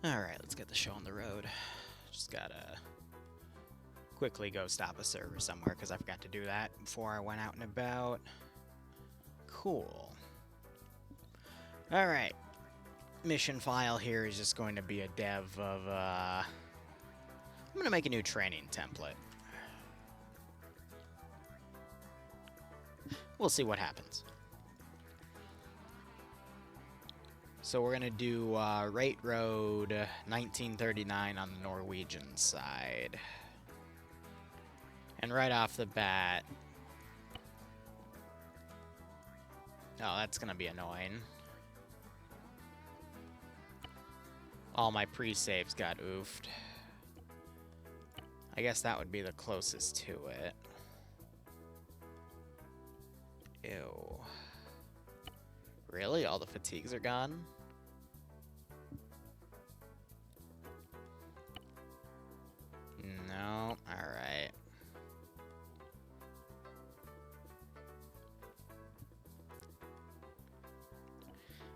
Alright, let's get the show on the road. Just gotta quickly go stop a server somewhere because I forgot to do that before I went out and about. Cool. Alright. Mission file here is just going to be a dev of, I'm gonna make a new training template. We'll see what happens. So we're gonna do Raate Road 1939 on the Norwegian side. And right off the bat... Oh, that's gonna be annoying. All my pre-saves got oofed. I guess that would be the closest to it. Ew. Really? All the fatigues are gone? No. Alright.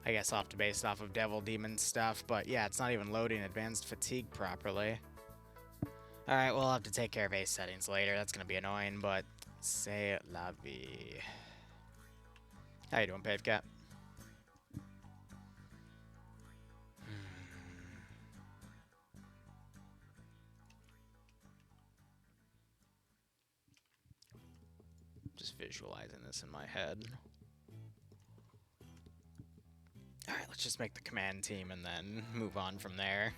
I guess I'll have to base it off of Devil Demon stuff, but yeah, it's not even loading advanced fatigue properly. Alright, we'll have to take care of ace settings later. That's gonna be annoying, but c'est la vie. How you doing, Pave Cap? Just visualizing this in my head. Alright, let's just make the command team and then move on from there.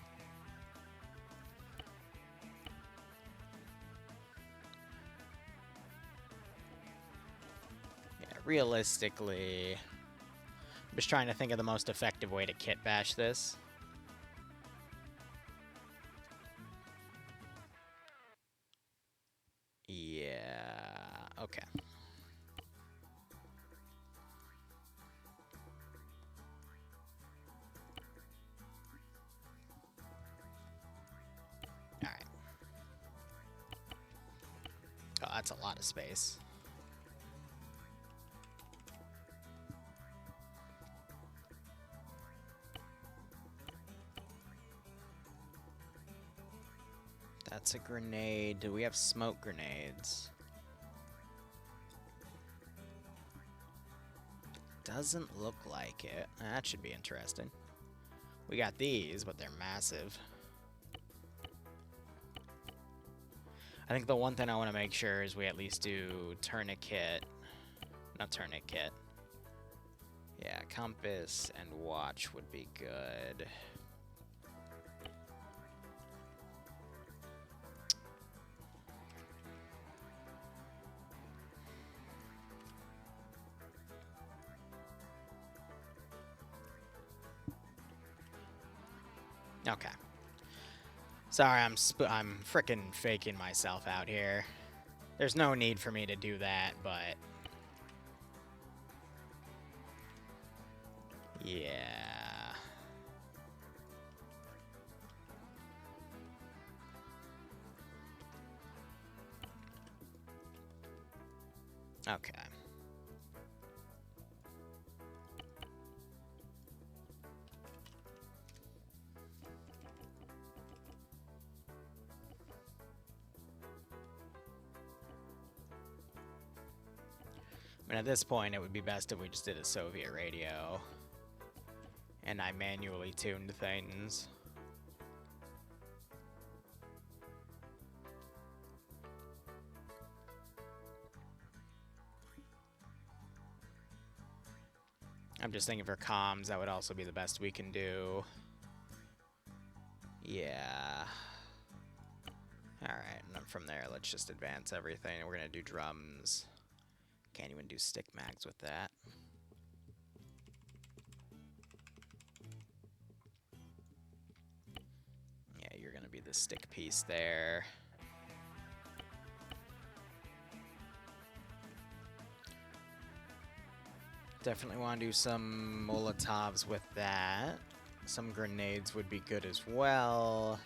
Yeah, realistically... I'm just trying to think of the most effective way to kit bash this. Yeah... okay. Alright. Oh, that's a lot of space. That's a grenade. Do we have smoke grenades? Doesn't look like it. That should be interesting. We got these, but they're massive. I think the one thing I want to make sure is we at least do tourniquet. Not tourniquet. Yeah, compass and watch would be good. Okay. Sorry, I'm frickin' faking myself out here. There's no need for me to do that, but... yeah... Okay. I mean, at this point, it would be best if we just did a Soviet radio. And I manually tuned things. I'm just thinking for comms, that would also be the best we can do. Yeah. Alright, and then from there, let's just advance everything. We're gonna do drums. Can't even do stick mags with that. Yeah, you're gonna be the stick piece there. Definitely want to do some Molotovs with that. Some grenades would be good as well.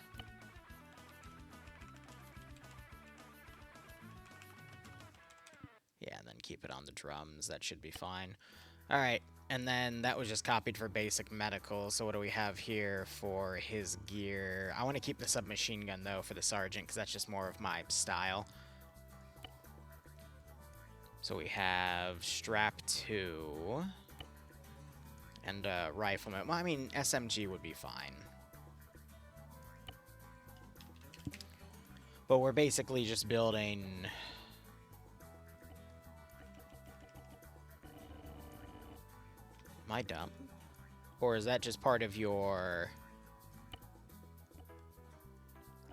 Yeah, and then keep it on the drums. That should be fine. Alright, And then that was just copied for basic medical. So what do we have here for his gear? I want to keep the submachine gun, though, for the sergeant, because that's just more of my style. So we have strap 2 and rifleman. Well, I mean, SMG would be fine. But we're basically just building... Am I dumb? Or is that just part of your...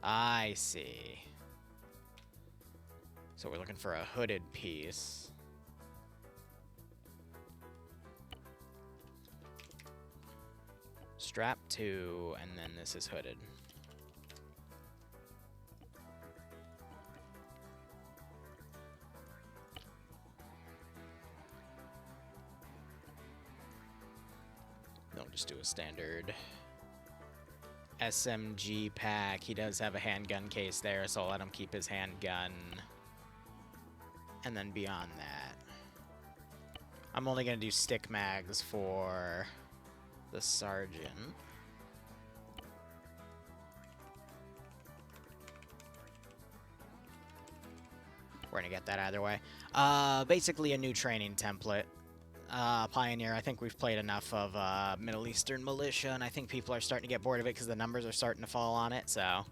I see. So we're looking for a hooded piece. Strap 2, and then this is hooded. They'll just do a standard SMG pack. He does have a handgun case there, so I'll let him keep his handgun. And then beyond that, I'm only going to do stick mags for the sergeant. We're going to get that either way. Basically a new training template. Pioneer, I think we've played enough of Middle Eastern militia, and I think people are starting to get bored of it because the numbers are starting to fall on it, so...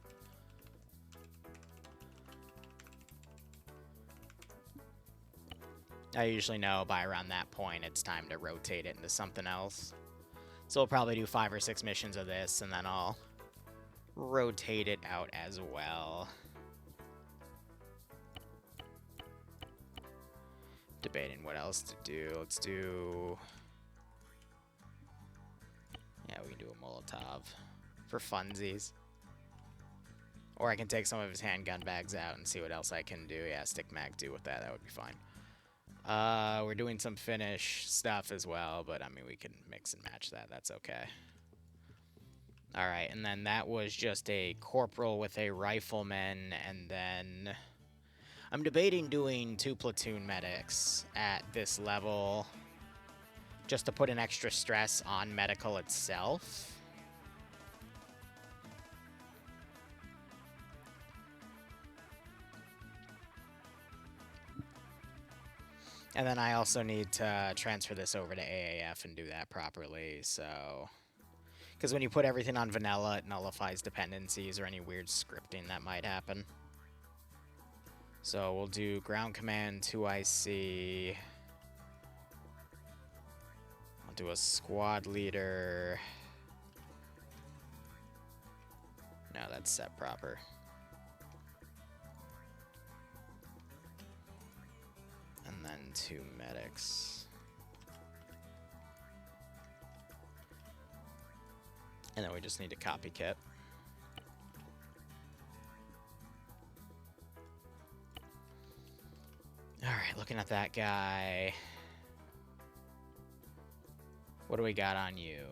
I usually know by around that point it's time to rotate it into something else. So we'll probably do 5 or 6 missions of this, and then I'll rotate it out as well. Debating what else to do. Let's do... Yeah, we can do a Molotov for funsies. Or I can take some of his handgun bags out and see what else I can do. Yeah, stick mag 2 with that. That would be fine. We're doing some Finnish stuff as well, but I mean, we can mix and match that. That's okay. Alright, and then that was just a corporal with a rifleman, and then... I'm debating doing 2 platoon medics at this level, just to put an extra stress on medical itself. And then I also need to transfer this over to AAF and do that properly, so... Because when you put everything on vanilla, it nullifies dependencies or any weird scripting that might happen. So we'll do ground command 2IC. I'll do a squad leader. No, that's set proper. And then 2 medics. And then we just need a copy kit. Alright, looking at that guy. What do we got on you?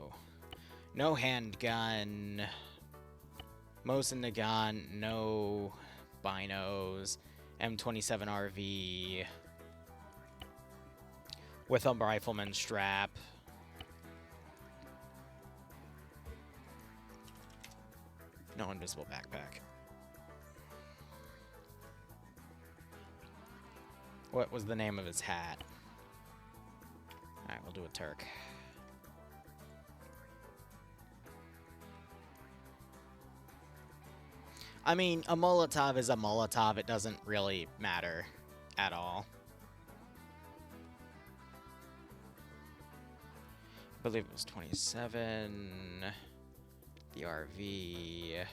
No handgun. Mosin Nagant, no binos. M27 RV. With a rifleman strap. No invisible backpack. What was the name of his hat? Alright, we'll do a Turk. I mean, a Molotov is a Molotov. It doesn't really matter at all. I believe it was 27. The RV.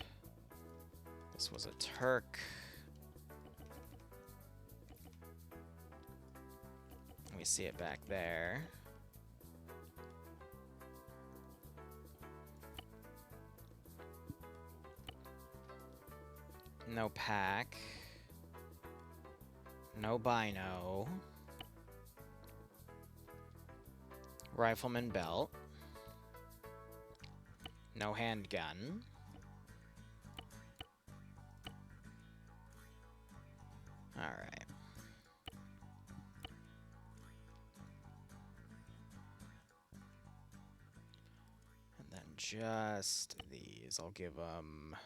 This was a Turk. We see it back there. No pack. No bino. Rifleman belt. No handgun. Alright. just these. I'll give them...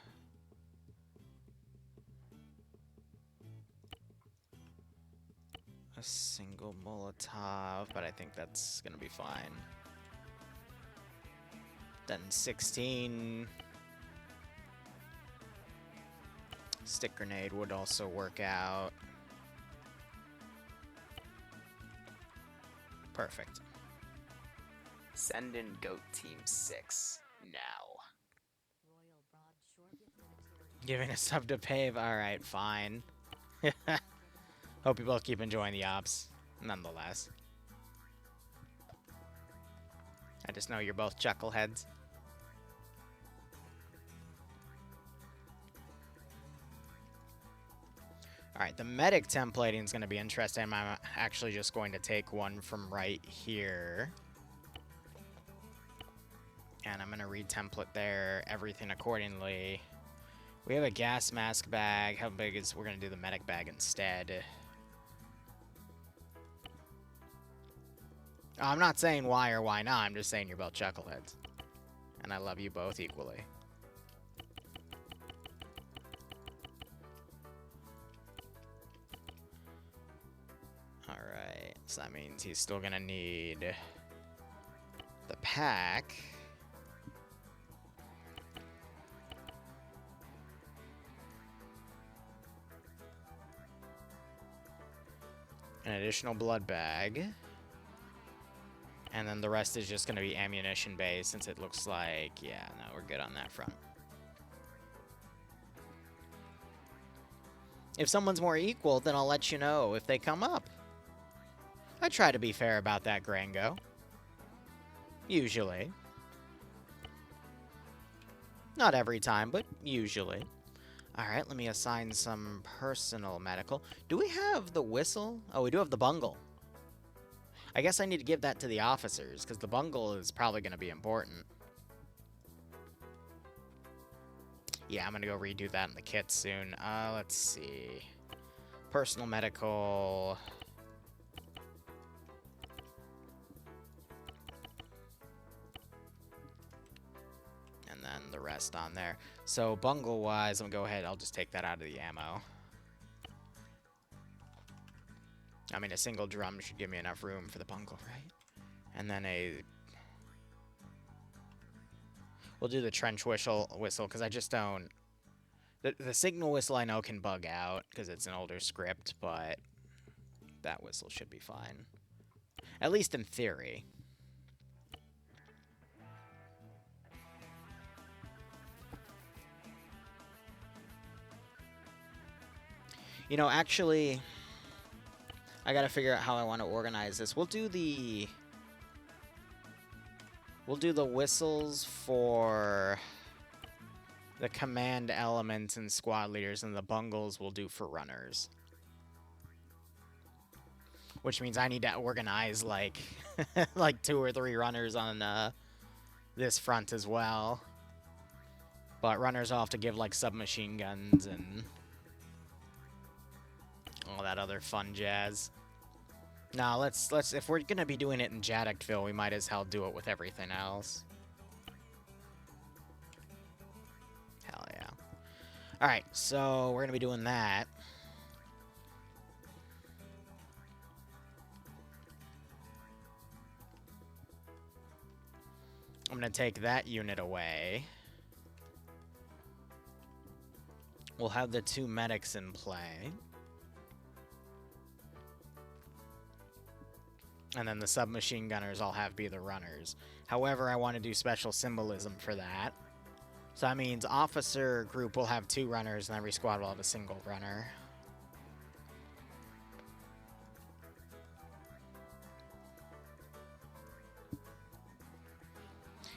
a single Molotov, but I think that's gonna be fine. Then 16... stick grenade would also work out. Perfect. Send in Goat Team 6 now. Giving a sub to Pave? Alright, fine. Hope you both keep enjoying the ops, nonetheless. I just know you're both chuckleheads. Alright, the medic templating is going to be interesting. I'm actually just going to take one from right here. And I'm going to retemplate there, everything accordingly. We have a gas mask bag. How big is... we're going to do the medic bag instead. I'm not saying why or why not. I'm just saying you're both chuckleheads. And I love you both equally. Alright, so that means he's still going to need the pack. An additional blood bag. And then the rest is just going to be ammunition based, since it looks like, yeah, no, we're good on that front. If someone's more equal, then I'll let you know if they come up. I try to be fair about that, Grango. Usually. Not every time, but usually. Alright, let me assign some personal medical. Do we have the whistle? Oh, we do have the bungle. I guess I need to give that to the officers, because the bungle is probably going to be important. Yeah, I'm going to go redo that in the kit soon. Let's see. Personal medical. And then the rest on there. So, bungle-wise, I'm going to go ahead. I'll just take that out of the ammo. I mean, a single drum should give me enough room for the bungle, right? And then we'll do the trench whistle, because I just don't... The signal whistle I know can bug out, because it's an older script, but that whistle should be fine. At least in theory. You know, actually... I gotta figure out how I want to organize this. We'll do the whistles for the command elements and squad leaders, and the bungles we'll do for runners. Which means I need to organize, like, like 2 or 3 runners on this front as well. But runners will have to give, like, submachine guns and all that other fun jazz. Nah, let's if we're gonna be doing it in Jadikville, we might as well do it with everything else. Hell yeah. Alright, so we're gonna be doing that. I'm gonna take that unit away. We'll have the 2 medics in play. And then the submachine gunners I'll have be the runners. However, I want to do special symbolism for that. So that means officer group will have 2 runners, and every squad will have a single runner.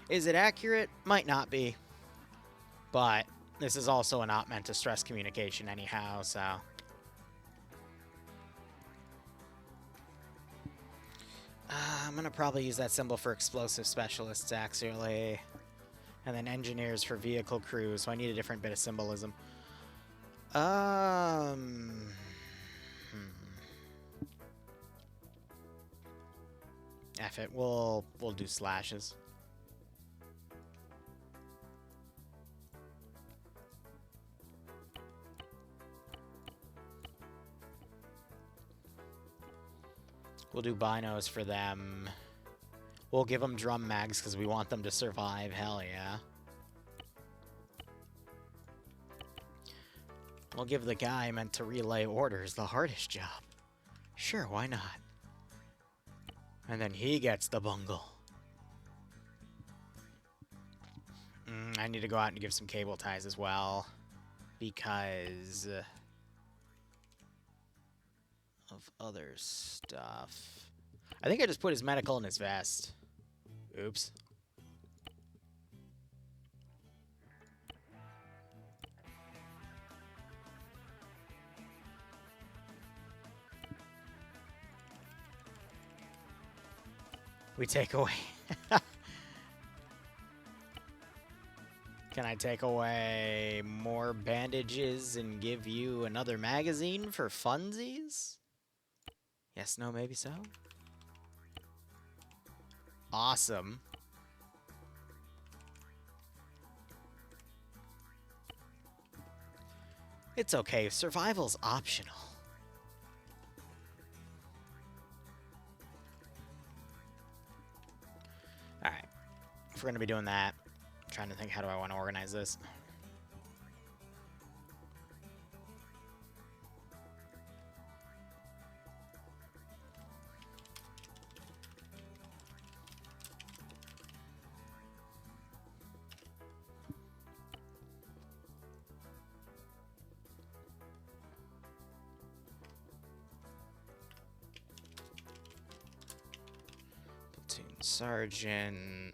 Is it accurate? Might not be. But this is also not meant to stress communication anyhow, so... I'm going to probably use that symbol for explosive specialists, actually. And then engineers for vehicle crews, so I need a different bit of symbolism. F it, we'll do slashes. We'll do binos for them. We'll give them drum mags because we want them to survive. Hell yeah. We'll give the guy meant to relay orders the hardest job. Sure, why not? And then he gets the bungle. I need to go out and give some cable ties as well. Because of other stuff. I think I just put his medical in his vest. Oops. We take away... Can I take away more bandages and give you another magazine for funsies? Yes, no, maybe so? Awesome. It's okay, survival's optional. Alright. If we're gonna be doing that, I'm trying to think, how do I want to organize this? Platoon sergeant.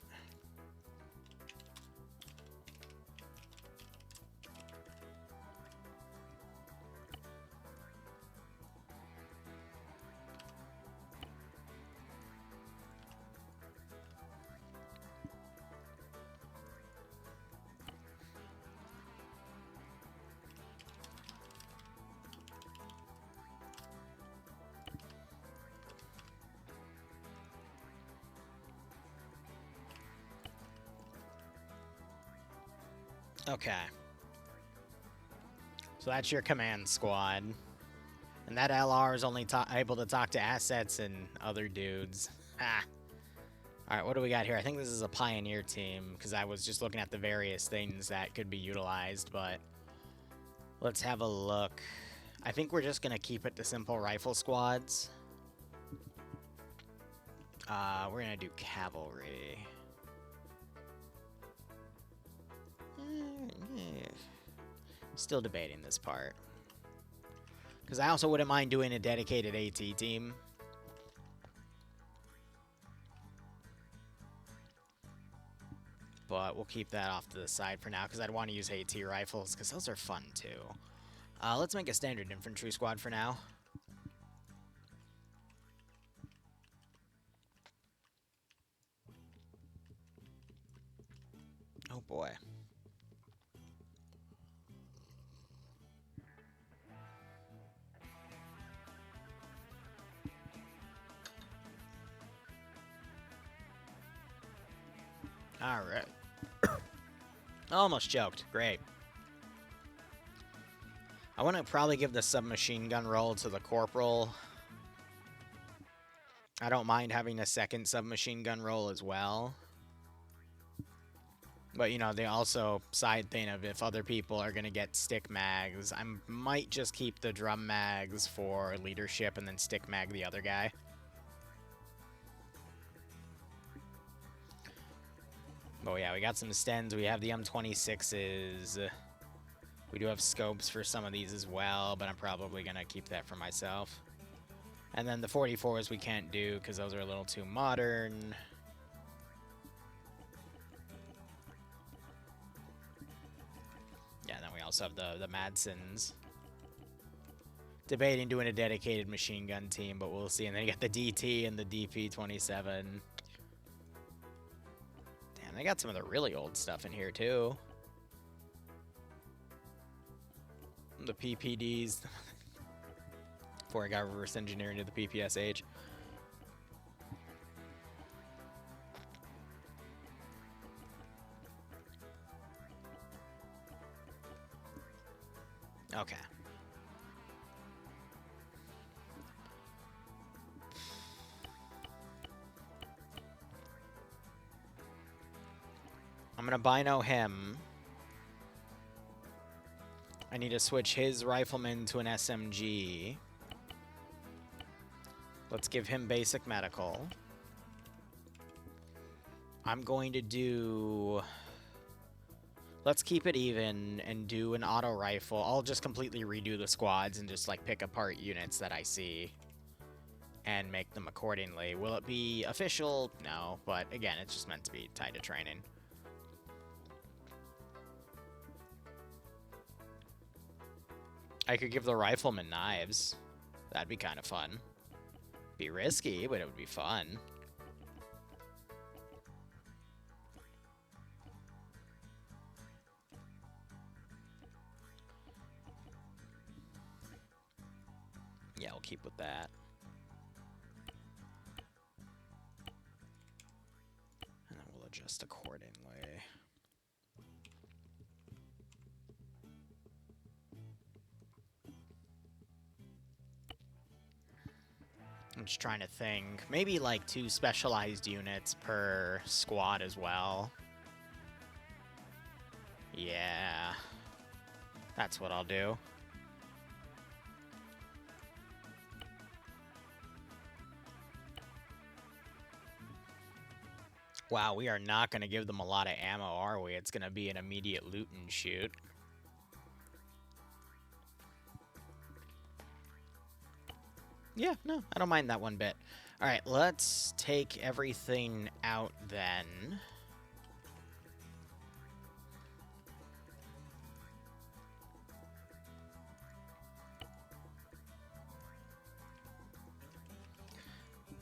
Okay. So that's your command squad. And that LR is only able to talk to assets and other dudes. Ha! Alright, what do we got here? I think this is a pioneer team, because I was just looking at the various things that could be utilized, but... Let's have a look. I think we're just going to keep it to simple rifle squads. We're going to do cavalry. Still debating this part. Because I also wouldn't mind doing a dedicated AT team. But we'll keep that off to the side for now, because I'd want to use AT rifles, because those are fun too. Let's make a standard infantry squad for now. Oh boy. Alright. Almost choked. Great. I want to probably give the submachine gun role to the corporal. I don't mind having a second submachine gun role as well. But, you know, they also side thing of if other people are going to get stick mags, I might just keep the drum mags for leadership and then stick mag the other guy. Oh yeah, we got some Stens. We have the M26s. We do have scopes for some of these as well, but I'm probably going to keep that for myself. And then the 44s we can't do because those are a little too modern. Yeah, and then we also have the Madsons. Debating doing a dedicated machine gun team, but we'll see. And then you got the DT and the DP-27. Damn, they got some of the really old stuff in here, too. The PPDs. Before I got reverse engineering to the PPSH. Okay. gonna bino him. I need to switch his rifleman to an SMG. Let's give him basic medical. I'm going to do... Let's keep it even and do an auto rifle. I'll just completely redo the squads and just, like, pick apart units that I see and make them accordingly. Will it be official? No, but again, it's just meant to be tied to training. I could give the rifleman knives. That'd be kind of fun. Be risky, but it would be fun. Yeah, I'll keep with that. And then we'll adjust accordingly. I'm just trying to think. Maybe like 2 specialized units per squad as well. Yeah. That's what I'll do. Wow, we are not going to give them a lot of ammo, are we? It's going to be an immediate loot and shoot. Yeah, no, I don't mind that one bit. All right, let's take everything out then.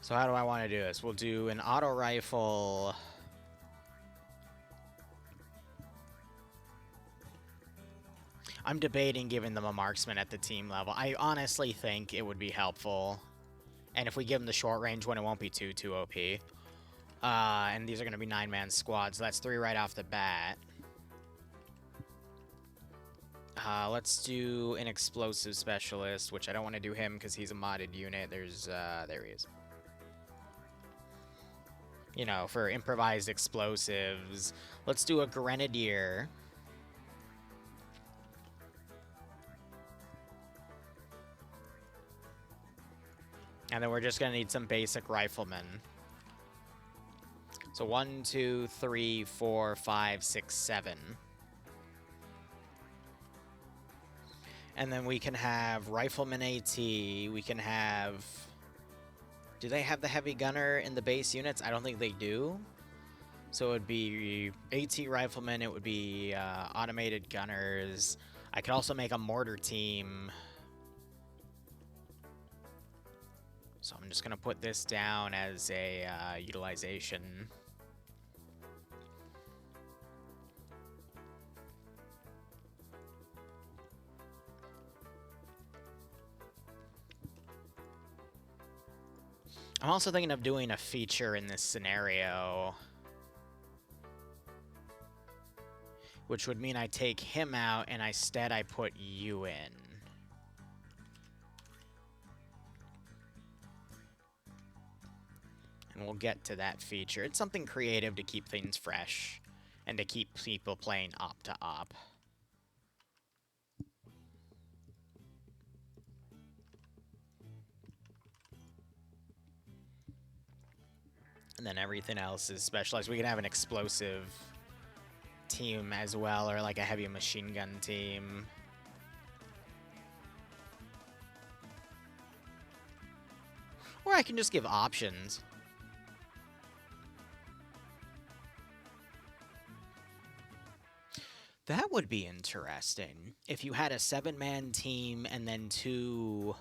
So how do I want to do this? We'll do an auto rifle. I'm debating giving them a marksman at the team level. I honestly think it would be helpful. And if we give them the short range one, it won't be too OP. And these are going to be 9-man squads, so that's 3 right off the bat. Let's do an explosive specialist, which I don't want to do him because he's a modded unit. There's, there he is. You know, for improvised explosives. Let's do a grenadier. And then we're just going to need some basic riflemen. So 1, 2, 3, 4, 5, 6, 7. And then we can have rifleman AT. We can have... Do they have the heavy gunner in the base units? I don't think they do. So it would be AT riflemen. It would be automated gunners. I could also make a mortar team. So I'm just going to put this down as a utilization. I'm also thinking of doing a feature in this scenario, which would mean I take him out and instead I put you in. And we'll get to that feature. It's something creative to keep things fresh and to keep people playing op to op. And then everything else is specialized. We can have an explosive team as well, or like a heavy machine gun team. Or I can just give options. That would be interesting. If you had a 7-man team and then 2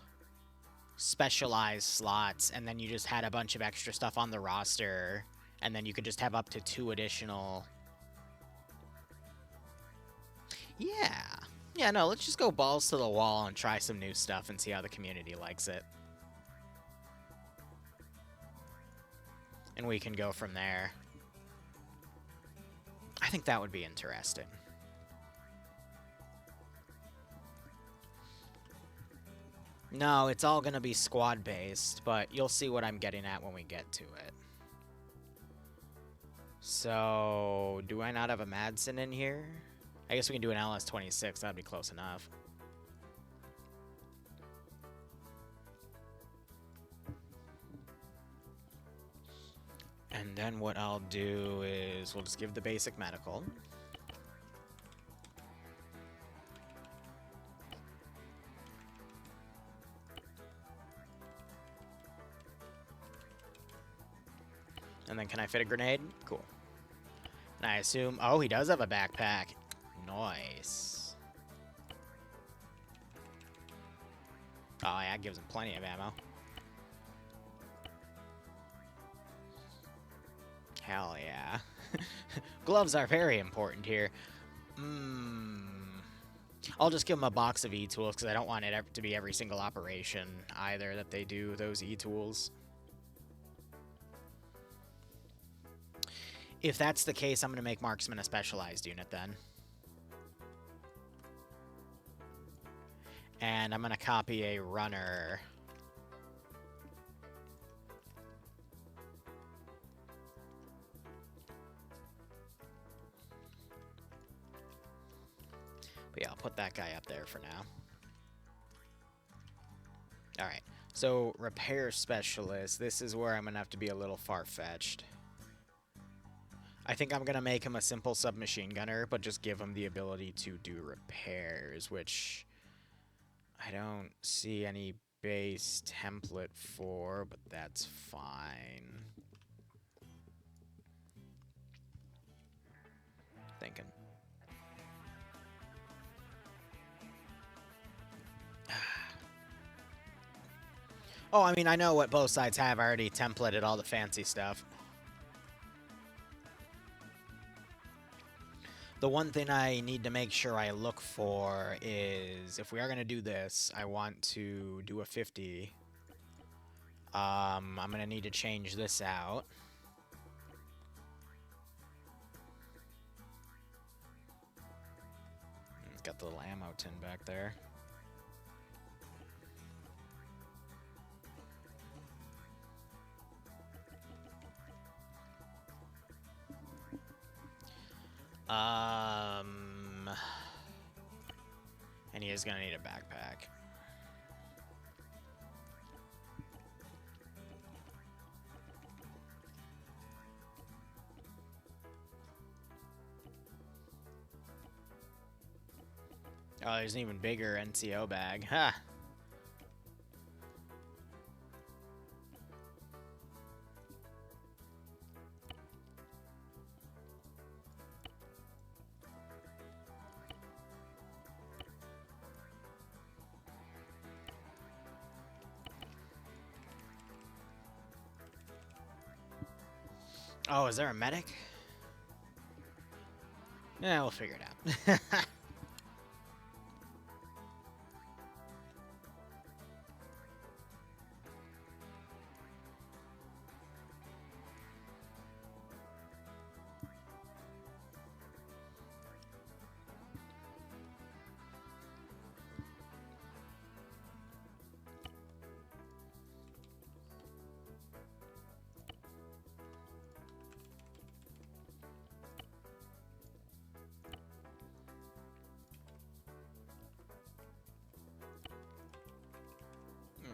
specialized slots, and then you just had a bunch of extra stuff on the roster, and then you could just have up to 2 additional... Yeah. Yeah, no, let's just go balls to the wall and try some new stuff and see how the community likes it. And we can go from there. I think that would be interesting. No, it's all going to be squad-based, but you'll see what I'm getting at when we get to it. So, do I not have a Madsen in here? I guess we can do an LS-26. That'd be close enough. And then what I'll do is we'll just give the basic medical. And then can I fit a grenade? Cool. And I assume... Oh, he does have a backpack. Nice. Oh, yeah, that gives him plenty of ammo. Hell yeah. Gloves are very important here. I'll just give him a box of e-tools because I don't want it to be every single operation either that they do those e-tools. If that's the case, I'm going to make Marksman a specialized unit then. And I'm going to copy a runner. But yeah, I'll put that guy up there for now. Alright, so repair specialist. This is where I'm going to have to be a little far-fetched. I think I'm going to make him a simple submachine gunner, but just give him the ability to do repairs, which I don't see any base template for, but that's fine. Thinking. Oh, I mean, I know what both sides have. I already templated all the fancy stuff. The one thing I need to make sure I look for is, if we are going to do this, I want to do a 50. I'm going to need to change this out. Got the little ammo tin back there. And he is going to need a backpack. Oh, there's an even bigger NCO bag. Ha! Oh, is there a medic? Yeah, we'll figure it out.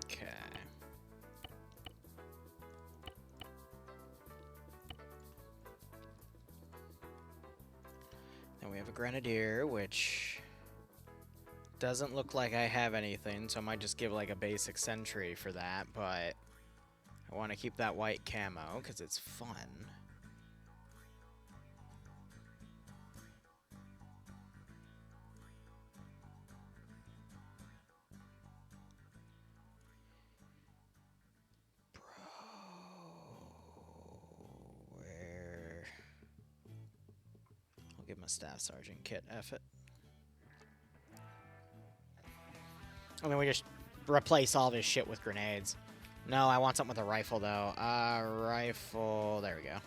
Okay. Then we have a grenadier, which doesn't look like I have anything, so I might just give like a basic sentry for that, but I want to keep that white camo because it's fun. I'll give him a staff sergeant kit. F it. And then we just replace all this shit with grenades. No, I want something with a rifle, though. Rifle. There we go.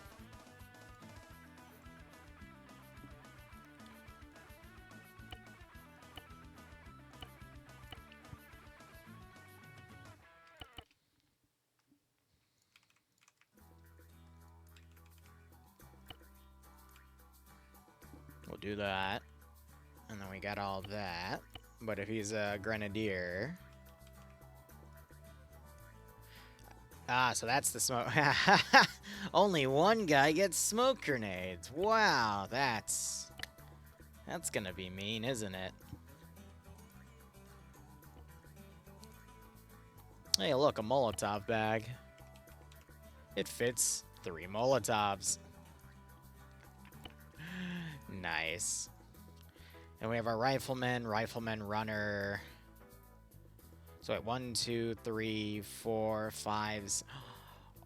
we'll do that. And then we got all that. But if he's a grenadier... Ah, so that's the smoke. Only one guy gets smoke grenades. Wow, that's gonna be mean, isn't it? Hey, look, a Molotov bag. It fits 3 Molotovs. Nice. And we have our rifleman, runner. So wait, 1, 2, 3, 4, 5.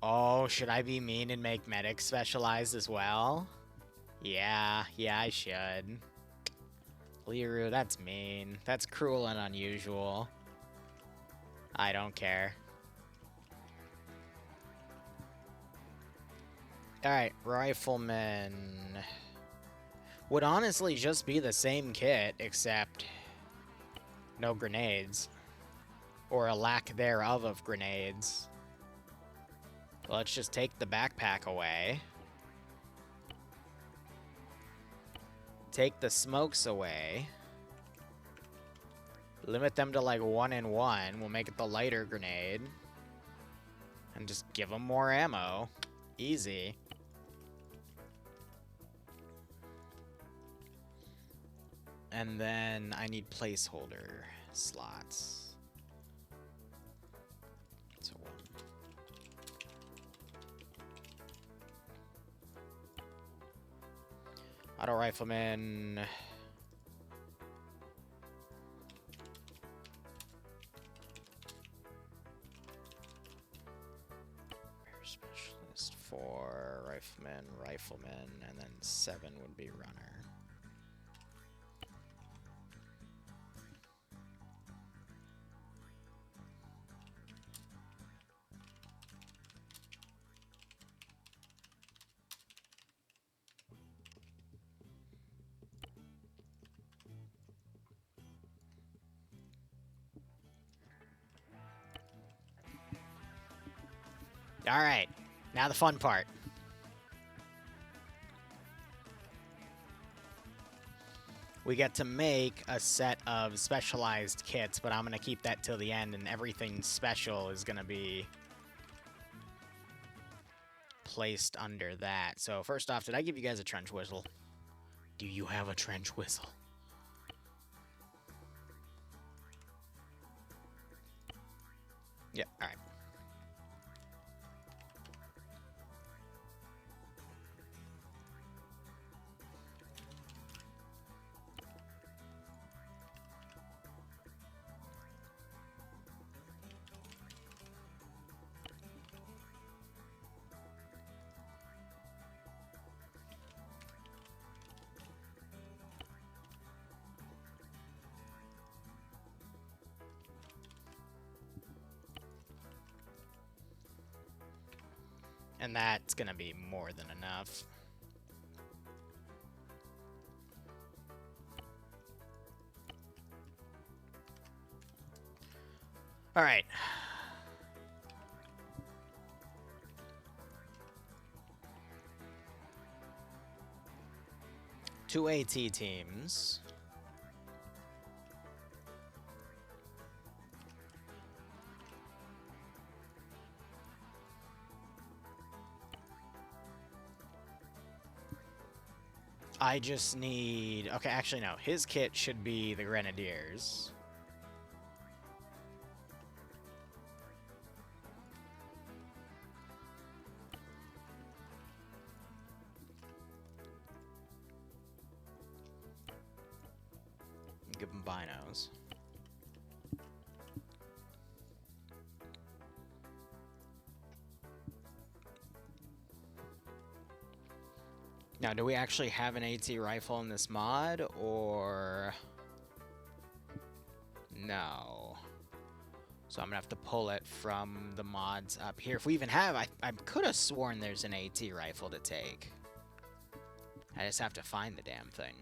Oh, should I be mean and make medic specialized as well? Yeah, I should. Liru, that's mean. That's cruel and unusual. I don't care. Alright, rifleman. Would honestly just be the same kit, except no grenades. Or a lack thereof of grenades. Let's just take the backpack away. Take the smokes away. Limit them to like 1 and 1. We'll make it the lighter grenade. And just give them more ammo. Easy. And then I need placeholder slots. So 1. Auto rifleman. Repair specialist 4, rifleman, and then 7 would be runner. All right, now the fun part. We get to make a set of specialized kits, but I'm going to keep that till the end, and everything special is going to be placed under that. So first off, did I give you guys a trench whistle? Do you have a trench whistle? Yeah, all right. And that's gonna be more than enough. All right. Two AT teams. I just need... Okay, actually, no. His kit should be the Grenadiers. Give him binos. Now, do we actually have an AT rifle in this mod, or... No. So I'm gonna have to pull it from the mods up here. If we even have... I could have sworn there's an AT rifle to take. I just have to find the damn thing.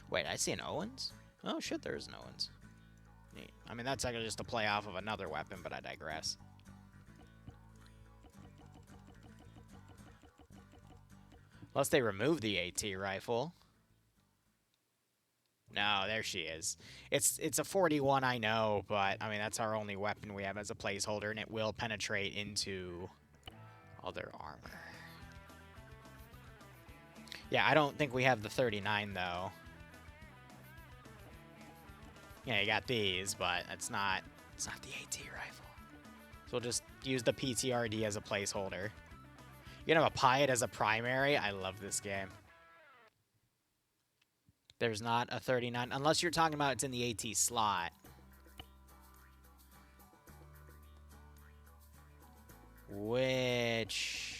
Wait, I see an Owens? Oh, shit, there is an Owens. Neat. I mean, that's actually just a play off of another weapon, but I digress. Unless they remove the AT rifle. No, there she is. It's a 41, I know, but I mean that's our only weapon we have as a placeholder, and it will penetrate into other armor. Yeah, I don't think we have the 39 though. Yeah, you got these, but it's not the AT rifle. So we'll just use the PTRD as a placeholder. You're gonna have a Pied as a primary. I love this game. There's not a 39, unless you're talking about it's in the AT slot. Which...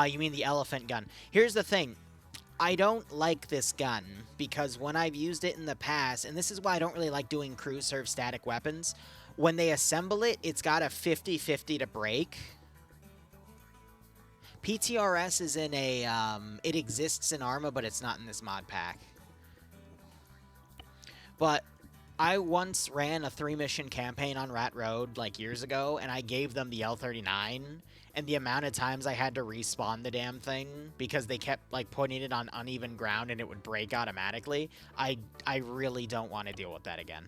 you mean the elephant gun. Here's the thing. I don't like this gun, because when I've used it in the past, and this is why I don't really like doing crew serve static weapons, when they assemble it, it's got a 50-50 to break. PTRS is in a, it exists in Arma, but it's not in this mod pack. But I once ran a 3-mission campaign on Rat Road, like, years ago, and I gave them the L39, and the amount of times I had to respawn the damn thing because they kept, like, putting it on uneven ground and it would break automatically, I really don't want to deal with that again.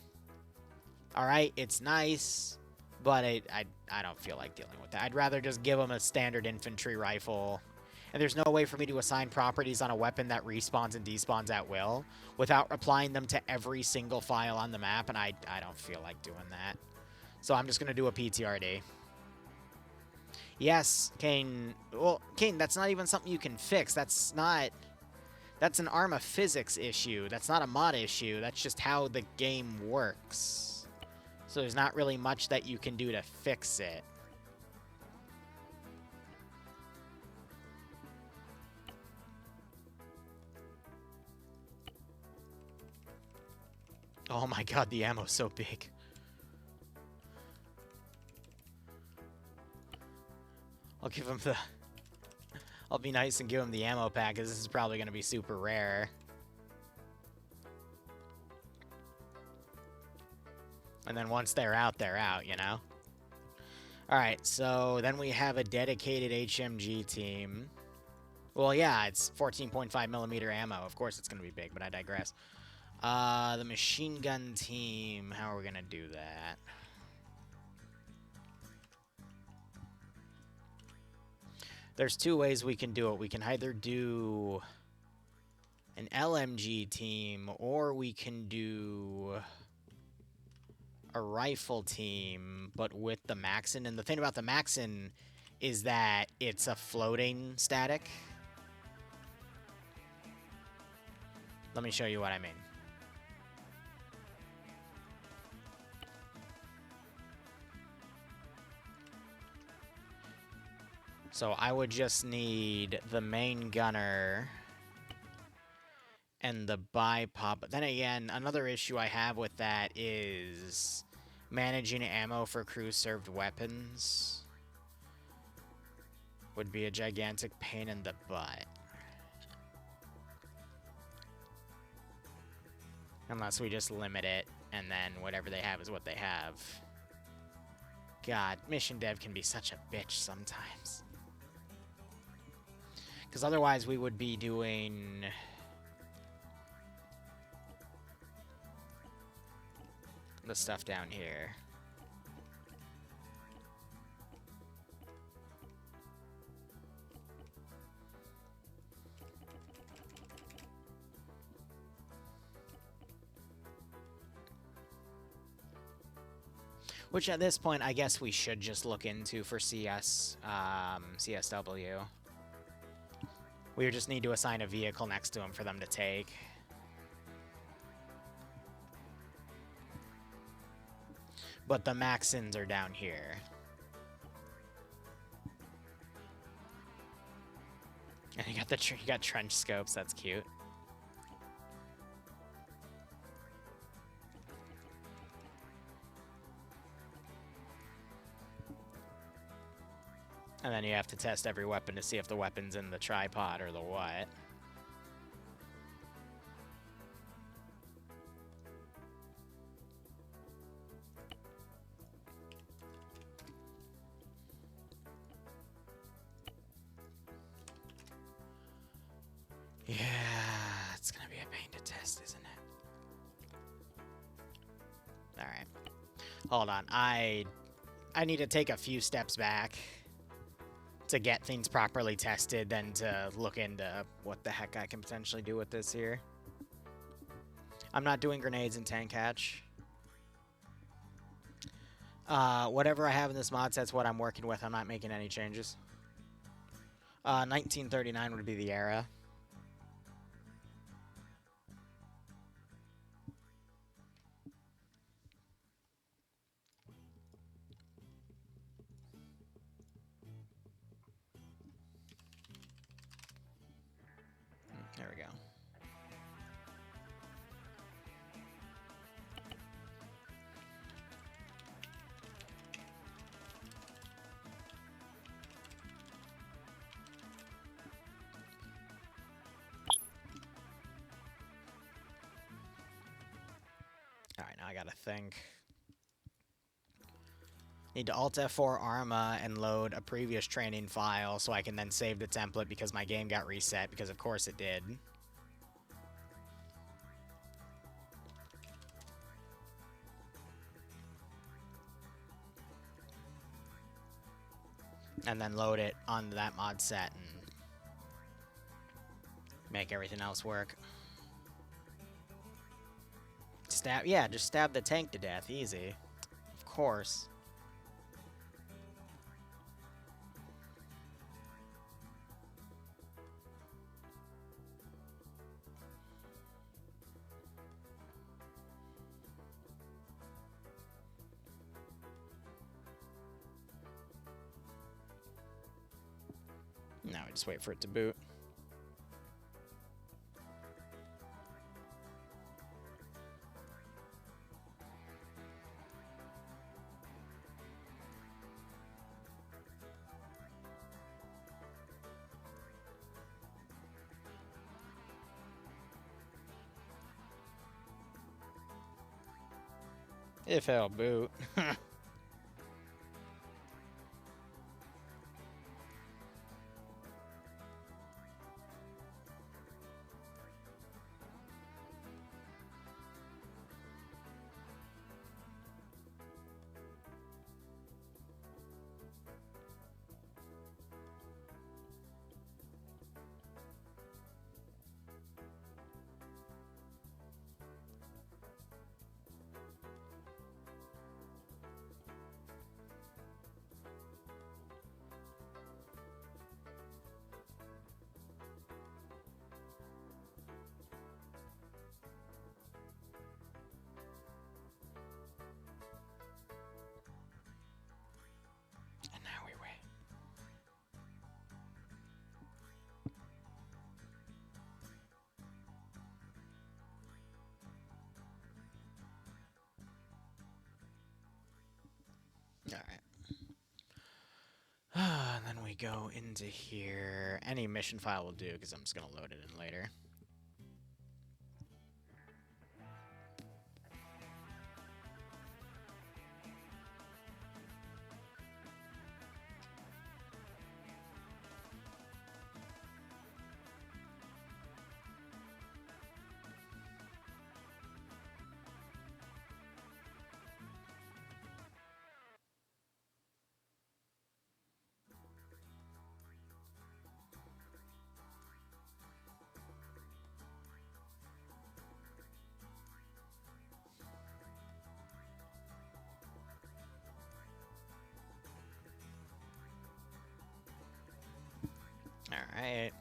Alright, it's nice, but I don't feel like dealing with that. I'd rather just give them a standard infantry rifle. And there's no way for me to assign properties on a weapon that respawns and despawns at will without applying them to every single file on the map, and I don't feel like doing that. So I'm just going to do a PTRD. Yes, Kane. Well, Kane, that's not even something you can fix. That's an Arma physics issue. That's not a mod issue. That's just how the game works. So there's not really much that you can do to fix it. Oh my god, the ammo's so big. I'll be nice and give him the ammo pack, because this is probably going to be super rare. And then once they're out, you know? Alright, so then we have a dedicated HMG team. Well, yeah, it's 14.5mm ammo. Of course it's going to be big, but I digress. The machine gun team, how are we going to do that? There's two ways we can do it. We can either do an LMG team, or we can do a rifle team, but with the Maxim. And the thing about the Maxim is that it's a floating static. Let me show you what I mean. So I would just need the main gunner and the bipod. But then again, another issue I have with that is managing ammo for crew-served weapons would be a gigantic pain in the butt. Unless we just limit it, and then whatever they have is what they have. God, mission dev can be such a bitch sometimes. Because otherwise we would be doing... the stuff down here. Which at this point, I guess we should just look into for CS, CSW. We just need to assign a vehicle next to them for them to take. But the Maxims are down here. And you got trench scopes, that's cute. And then you have to test every weapon to see if the weapon's in the tripod or the what. Yeah. test, isn't it? Alright. Hold on. I need to take a few steps back to get things properly tested, then to look into what the heck I can potentially do with this here. I'm not doing grenades and tank hatch. Whatever I have in this mod set's what I'm working with. I'm not making any changes. 1939 would be the era. There we go. Alright, now I gotta think. Need to Alt F4 Arma and load a previous training file so I can then save the template because my game got reset, because of course it did. And then load it onto that mod set and make everything else work. Stab, yeah, just stab the tank to death, easy. Of course. Now we just wait for it to boot. If it'll boot. And now we wait. Alright. And then we go into here. Any mission file will do, because I'm just going to load it in later. Alright.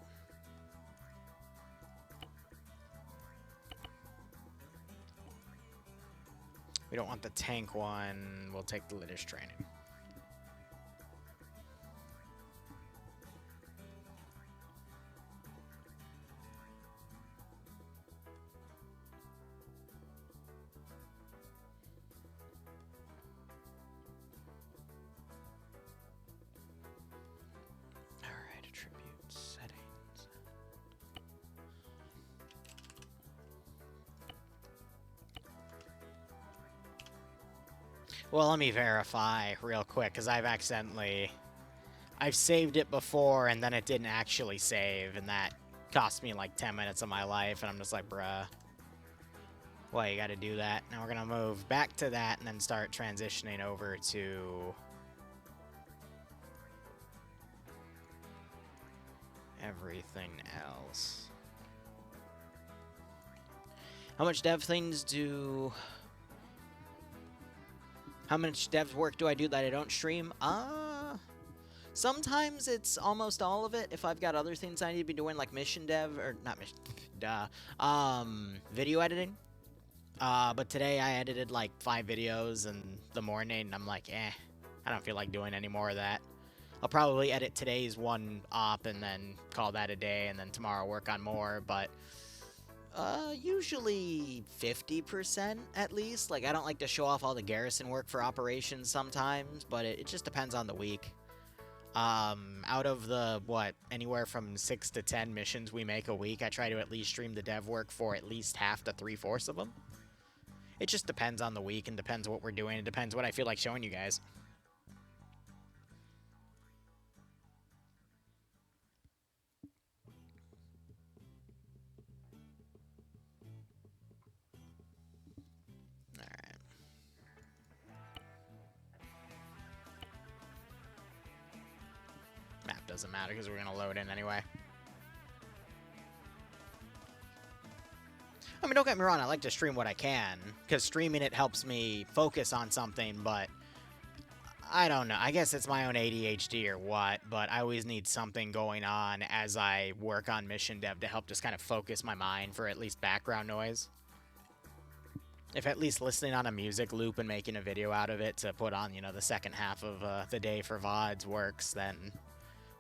We don't want the tank one. We'll take the Litters training. Alright, attribute settings. Well, let me verify real quick, because I've saved it before, and then it didn't actually save, and that cost me like 10 minutes of my life, and I'm just like, bruh. Well, you gotta do that. Now we're gonna move back to that and then start transitioning over to everything else. How much dev things do... How much dev work do I do that I don't stream? Sometimes it's almost all of it. If I've got other things I need to be doing, like mission dev, or not mission, video editing. But today I edited like 5 videos in the morning, and I'm like, I don't feel like doing any more of that. I'll probably edit today's one op and then call that a day, and then tomorrow work on more, but usually 50% at least. Like, I don't like to show off all the garrison work for operations sometimes, but it just depends on the week. Out of the, anywhere from 6 to 10 missions we make a week, I try to at least stream the dev work for at least half to 3/4 of them. It just depends on the week and depends what we're doing. It depends what I feel like showing you guys. Alright. Map doesn't matter because we're going to load in anyway. I mean, don't get me wrong, I like to stream what I can, because streaming it helps me focus on something, but I don't know. I guess it's my own ADHD or what, but I always need something going on as I work on mission dev to help just kind of focus my mind for at least background noise. If at least listening on a music loop and making a video out of it to put on, you know, the second half of the day for VODs works, then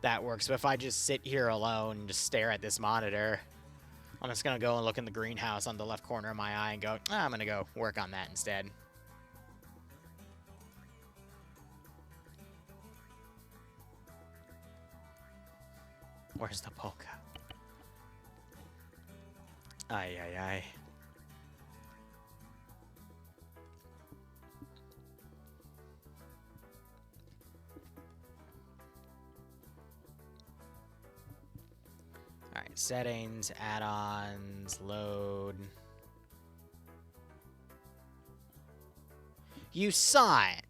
that works. But if I just sit here alone and just stare at this monitor, I'm just going to go and look in the greenhouse on the left corner of my eye and go, I'm going to go work on that instead. Where's the polka? Ay, ay, ay. Alright, settings, add-ons, load. You saw it!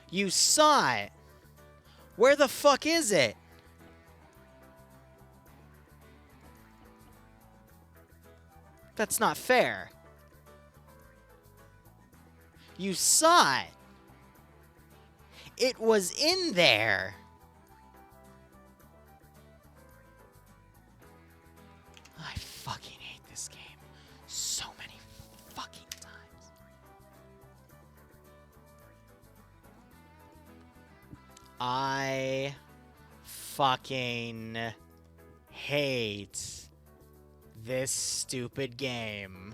You saw it! Where the fuck is it? That's not fair. You saw it. It was in there. I fucking hate this game so many fucking times. I fucking hate this stupid game.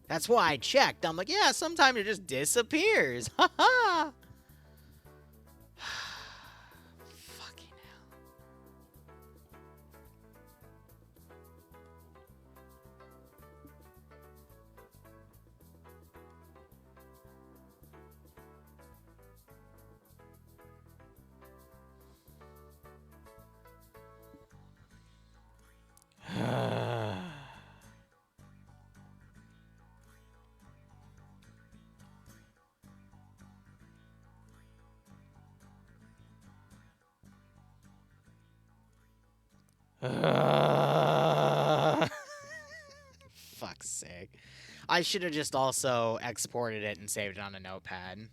That's why I checked. I'm like, yeah, sometimes it just disappears. Haha. Fucking hell. Fuck's sake. I should have just also exported it and saved it on a notepad.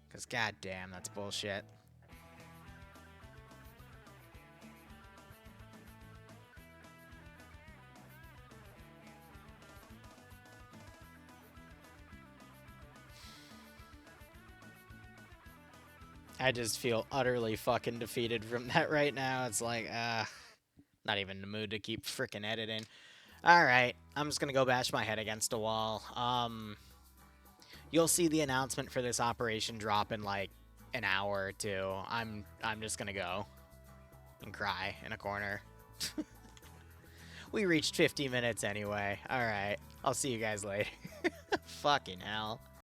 Because goddamn, that's bullshit. I just feel utterly fucking defeated from that right now. It's like, not even in the mood to keep frickin' editing. Alright, I'm just gonna go bash my head against a wall. You'll see the announcement for this operation drop in like an hour or two. I'm just gonna go and cry in a corner. We reached 50 minutes anyway. Alright, I'll see you guys later. Fucking hell.